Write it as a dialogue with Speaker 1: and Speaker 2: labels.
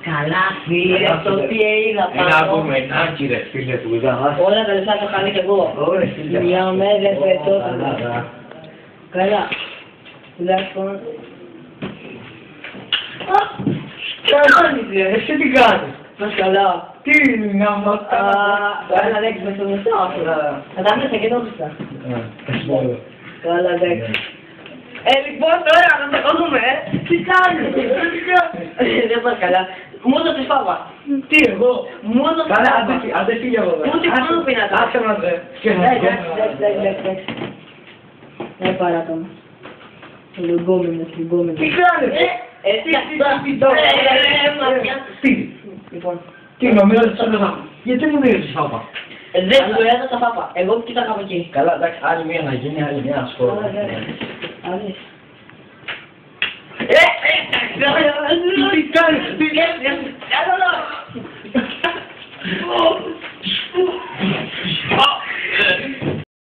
Speaker 1: Καλά φίλε, το τι είδα πάνω.
Speaker 2: Ένα κομμενάκι ρε φίλε που είδα.
Speaker 1: Όλα τα λεφτά το χάνει και εγώ.
Speaker 2: Ωραία φίλε.
Speaker 1: Μια μέρα φετόταν. Καλά. Τουλάχιστον.
Speaker 2: Κάνεις ρε, εσύ τι κάνεις.
Speaker 1: Μας καλά.
Speaker 2: Τι είναι άμα
Speaker 1: Καλά δέξουμε στο μισό. Θα τα μέσα και νόμιστα. Καλά δέξουμε. Λοιπόν τώρα να τα κάνουμε, τι κάνεις. Δεν πας καλά. Μόνο της πάπα.
Speaker 2: Τι εγώ.
Speaker 1: Μόνο της
Speaker 2: Καλά,
Speaker 1: πάπα.
Speaker 2: αν δεν φύγει από εδώ.
Speaker 1: Ούτε μόνο πίνακα.
Speaker 2: Άσε μας ρε.
Speaker 1: Εντάξει. Δεν παράκαμε. Λουγκόμενος.
Speaker 2: Τι κάνεις. Τι.
Speaker 1: Λοιπόν.
Speaker 2: Τι νομίζω ότι σαν εδώ. Γιατί μου δίνεις τη φάπα.
Speaker 1: Δεν του έδωσα πάπα. Εγώ κοίταγα από εκεί.
Speaker 2: Καλά, εντάξει, άλλη μία να γίνει, άλλη μία να σκόρω.
Speaker 1: Άλλες.
Speaker 2: Τι κάνεις.
Speaker 1: Κάτω εδώ.